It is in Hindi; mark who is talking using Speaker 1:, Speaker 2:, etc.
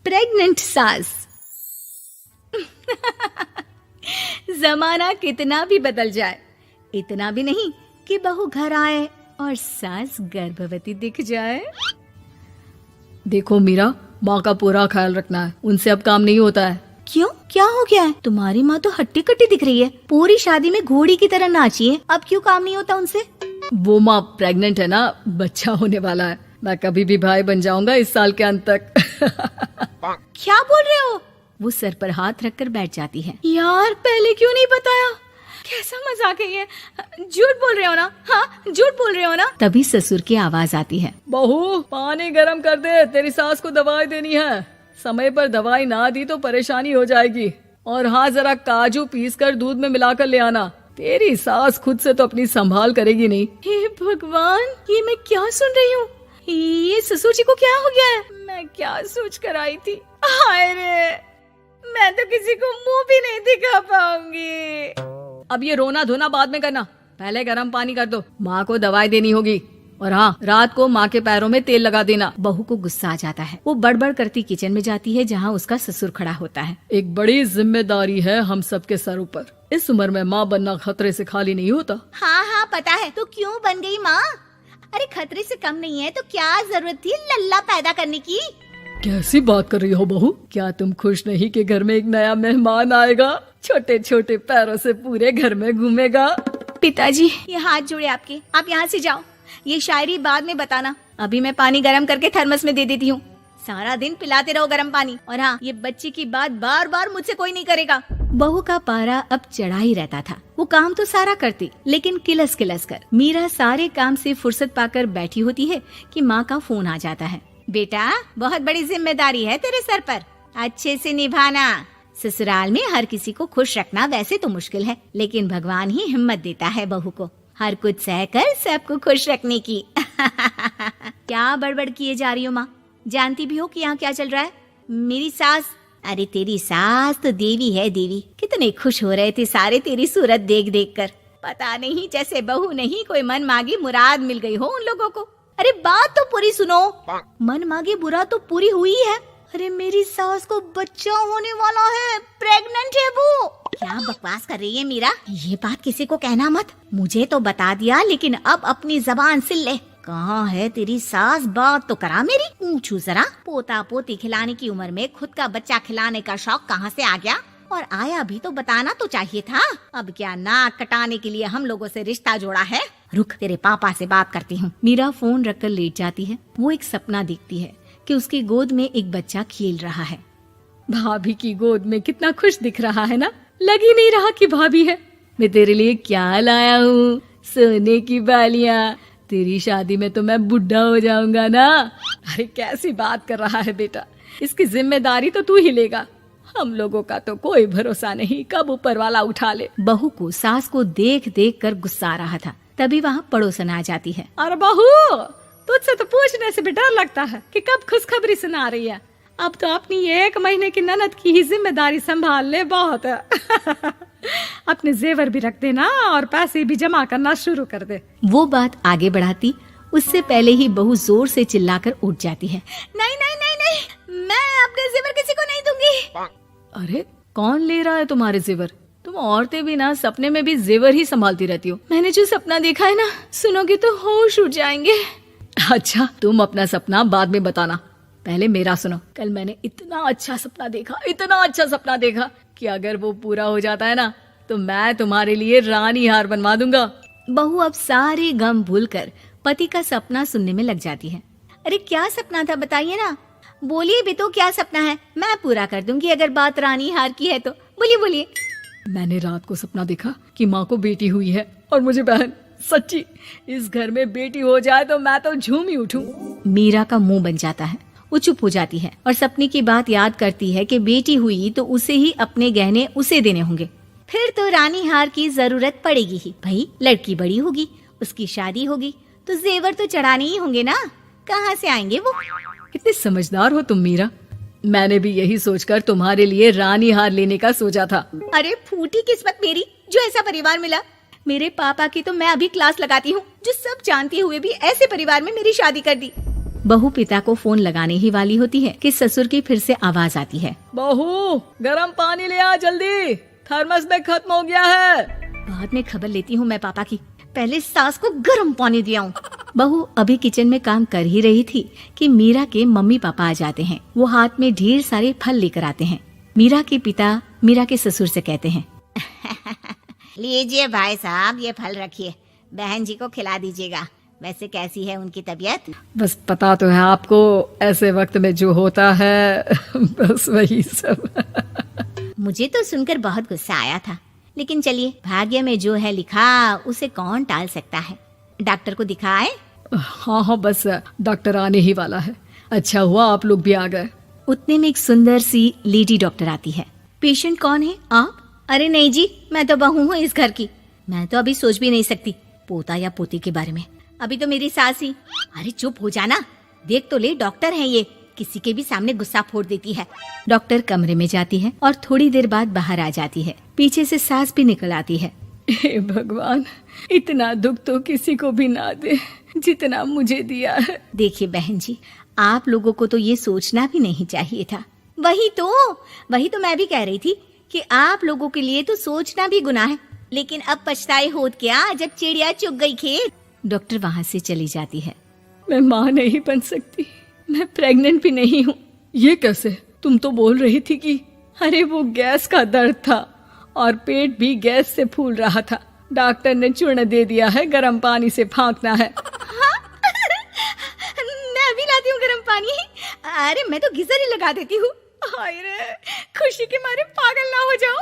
Speaker 1: प्रेग्नेंट सास। जमाना कितना भी बदल जाए, इतना भी नहीं कि बहू घर आए और सास गर्भवती दिख जाए।
Speaker 2: देखो मीरा, माँ का पूरा ख्याल रखना है, उनसे अब काम नहीं होता है।
Speaker 1: क्यों, क्या हो गया है? तुम्हारी माँ तो हट्टी कट्टी दिख रही है, पूरी शादी में घोड़ी की तरह नाची है, अब क्यों काम नहीं होता उनसे?
Speaker 2: वो माँ प्रेग्नेंट है ना, बच्चा होने वाला है। मैं कभी भी भाई बन जाऊंगा इस साल के अंत तक।
Speaker 1: क्या बोल रहे हो? वो सर पर हाथ रखकर बैठ जाती है। यार, पहले क्यों नहीं बताया? कैसा मजाक है ये? झूठ बोल रहे हो ना? हाँ, झूठ बोल रहे हो ना? तभी ससुर की आवाज आती है।
Speaker 2: बहू, पानी गरम कर दे, तेरी सास को दवाई देनी है। समय पर दवाई ना दी तो परेशानी हो जाएगी। और हाँ, जरा काजू पीस कर दूध में मिलाकर ले आना। तेरी सास खुद से तो अपनी संभाल करेगी नहीं।
Speaker 1: हे भगवान, ये मैं क्या सुन रही हूँ? ये ससुर जी को क्या हो गया है? मैं क्या सोच कर आई थी? हाय रे, मैं तो किसी को मुंह भी नहीं दिखा पाऊंगी।
Speaker 2: अब ये रोना धोना बाद में करना, पहले गर्म पानी कर दो, माँ को दवाई देनी होगी। और हाँ, रात को माँ के पैरों में तेल लगा देना।
Speaker 1: बहू को गुस्सा आ जाता है, वो बड़बड़ करती किचन में जाती है जहाँ उसका ससुर खड़ा होता है।
Speaker 2: एक बड़ी जिम्मेदारी है हम सबके सरों पर। इस उम्र में माँ बनना खतरे से खाली नहीं होता।
Speaker 1: हाँ हाँ पता है, तो क्यों बन गई माँ? अरे खतरे से कम नहीं है तो क्या जरूरत थी लल्ला पैदा करने की?
Speaker 2: कैसी बात कर रही हो बहू? क्या तुम खुश नहीं कि घर में एक नया मेहमान आएगा, छोटे छोटे पैरों से पूरे घर में घूमेगा?
Speaker 1: पिताजी, ये हाथ जोड़े आपके, आप यहाँ से जाओ। ये शायरी बाद में बताना, अभी मैं पानी गरम करके थर्मस में दे देती हूँ। सारा दिन पिलाते रहो गरम पानी। और हाँ, ये बच्चे की बात बार बार मुझसे कोई नहीं करेगा। बहू का पारा अब चढ़ा ही रहता था। वो काम तो सारा करती, लेकिन किलस किलस कर। मीरा सारे काम से फुर्सत पाकर बैठी होती है कि माँ का फोन आ जाता है। बेटा, बहुत बड़ी जिम्मेदारी है तेरे सर पर, अच्छे से निभाना। ससुराल में हर किसी को खुश रखना वैसे तो मुश्किल है, लेकिन भगवान ही हिम्मत देता है बहू को हर कुछ सहकर सबको खुश रखने की। क्या बड़बड़ किए जा रही हो माँ? जानती भी हो कि यहाँ क्या चल रहा है? मेरी सास, अरे तेरी सास तो देवी है देवी। कितने खुश हो रहे थे सारे तेरी सूरत देख देख कर। पता नहीं जैसे बहू नहीं कोई मन मांगी मुराद मिल गई हो उन लोगों को। अरे बात तो पूरी सुनो। मन मांगी बुरा तो पूरी हुई है। अरे मेरी सास को बच्चा होने वाला है, प्रेग्नेंट है वो। क्या बकवास कर रही है मीरा? ये बात किसी को कहना मत। मुझे तो बता दिया, लेकिन अब अपनी जबान सिल ले। कहाँ है तेरी सास? बात तो करा मेरी। पूछू जरा, पोता पोती खिलाने की उम्र में खुद का बच्चा खिलाने का शौक कहाँ से आ गया? और आया भी तो बताना तो चाहिए था। अब क्या नाक कटाने के लिए हम लोगों से रिश्ता जोड़ा है? रुक, तेरे पापा से बात करती हूँ। मीरा फोन रखकर लेट जाती है। वो एक सपना देखती है कि उसकी गोद में एक बच्चा खेल रहा है।
Speaker 2: भाभी की गोद में कितना खुश दिख रहा है ना, लग ही नहीं रहा कि भाभी है। मैं तेरे लिए क्या लाया हूँ, सोने की बालियाँ। तेरी शादी में तो मैं बुढ़ा हो जाऊंगा ना। अरे कैसी बात कर रहा है बेटा, इसकी जिम्मेदारी तो तू ही लेगा। हम लोगों का तो कोई भरोसा नहीं, कब ऊपर वाला उठा ले।
Speaker 1: बहू को सास को देख देख कर गुस्सा आ रहा था। तभी वहाँ पड़ोसन आ जाती है।
Speaker 2: अरे बहू, तुझसे तो पूछने से भी डर लगता है कि कब खुशखबरी सुना रही है। अब तो अपनी 1 महीने की ननद की ही जिम्मेदारी संभाल ले, बहुत है। अपने जेवर भी रख देना और पैसे भी जमा करना शुरू कर दे।
Speaker 1: वो बात आगे बढ़ाती उससे पहले ही बहू जोर से चिल्लाकर उठ जाती है। नहीं नहीं नहीं नहीं, मैं अपने जेवर किसी को नहीं दूंगी।
Speaker 2: अरे कौन ले रहा है तुम्हारे जेवर? तुम औरतें भी ना सपने में भी जेवर ही संभालती रहती हो।
Speaker 1: मैंने जो सपना देखा है ना, सुनोगे तो होश उड़ जाएंगे।
Speaker 2: अच्छा, तुम अपना सपना बाद में बताना, पहले मेरा सुनो। कल मैंने इतना अच्छा सपना देखा कि अगर वो पूरा हो जाता है ना तो मैं तुम्हारे लिए रानी हार बनवा दूंगा।
Speaker 1: बहू अब सारे गम भूलकर पति का सपना सुनने में लग जाती है। अरे क्या सपना था, बताइए ना। बोलिए भी तो, क्या सपना है? मैं पूरा कर दूंगी अगर बात रानी हार की है तो। बोलिए बोलिए।
Speaker 2: मैंने रात को सपना देखा कि माँ को बेटी हुई है और मुझे बहन। सच्ची, इस घर में बेटी हो जाए तो मैं तो झूम ही उठूं।
Speaker 1: मीरा का मुंह बन जाता है। वो चुप हो जाती है और सपने की बात याद करती है कि बेटी हुई तो उसे ही अपने गहने उसे देने होंगे। फिर तो रानी हार की जरूरत पड़ेगी ही। भाई लड़की बड़ी होगी, उसकी शादी होगी तो जेवर तो चढ़ाने ही होंगे ना, कहाँ से आएंगे वो?
Speaker 2: कितने समझदार हो तुम मीरा। मैंने भी यही सोचकर तुम्हारे लिए रानी हार लेने का सोचा था।
Speaker 1: अरे फूटी किस्मत मेरी जो ऐसा परिवार मिला। मेरे पापा की तो मैं अभी क्लास लगाती हूँ, जो सब जानते हुए भी ऐसे परिवार में मेरी शादी कर दी। बहू पिता को फोन लगाने ही वाली होती है कि ससुर की फिर से आवाज आती है।
Speaker 2: बहू, गरम पानी ले आ जल्दी, थर्मस में खत्म हो गया है।
Speaker 1: बाद में खबर लेती हूँ मैं पापा की, पहले सास को गर्म पानी दिया हूँ। बहू अभी किचन में काम कर ही रही थी कि मीरा के मम्मी पापा आ जाते हैं। वो हाथ में ढेर सारे फल लेकर आते हैं। मीरा के पिता मीरा के ससुर से कहते हैं, लीजिए भाई साहब, ये फल रखिए, बहन जी को खिला दीजिएगा। वैसे कैसी है उनकी तबीयत?
Speaker 2: बस पता तो है आपको, ऐसे वक्त में जो होता है बस वही सब।
Speaker 1: मुझे तो सुनकर बहुत गुस्सा आया था, लेकिन चलिए, भाग्य में जो है लिखा उसे कौन टाल सकता है। डॉक्टर को दिखाए?
Speaker 2: हाँ, बस डॉक्टर आने ही वाला है। अच्छा हुआ आप लोग भी आ गए।
Speaker 1: उतने में एक सुंदर सी लेडी डॉक्टर आती है। पेशेंट कौन है आप? अरे नहीं जी, मैं तो बहू हूँ इस घर की। मैं तो अभी सोच भी नहीं सकती पोता या पोती के बारे में। अभी तो मेरी सास ही। अरे चुप हो जाना, देख तो ले, डॉक्टर है ये, किसी के भी सामने गुस्सा फोड़ देती है। डॉक्टर कमरे में जाती है और थोड़ी देर बाद बाहर आ जाती है। पीछे से सास भी निकल आती है।
Speaker 2: हे भगवान, इतना दुख तो किसी को भी ना दे जितना मुझे दिया है।
Speaker 1: देखिए बहन जी, आप लोगों को तो ये सोचना भी नहीं चाहिए था। वही तो मैं भी कह रही थी कि आप लोगों के लिए तो सोचना भी गुनाह है, लेकिन अब पछताए होत क्या जब चिड़िया चुग गई खेत। डॉक्टर वहाँ से चली जाती है।
Speaker 2: मैं माँ नहीं बन सकती, मैं प्रेग्नेंट भी नहीं हूँ। ये कैसे? तुम तो बोल रही थी कि अरे वो गैस का दर्द था और पेट भी गैस से फूल रहा था। डॉक्टर ने चूर्ण दे दिया है, गर्म पानी से फांकना है।
Speaker 1: मैं अभी लाती हूँ गर्म पानी। अरे मैं तो गीजर ही लगा देती हूँ।
Speaker 2: हाय रे, खुशी के मारे पागल ना हो जाओ।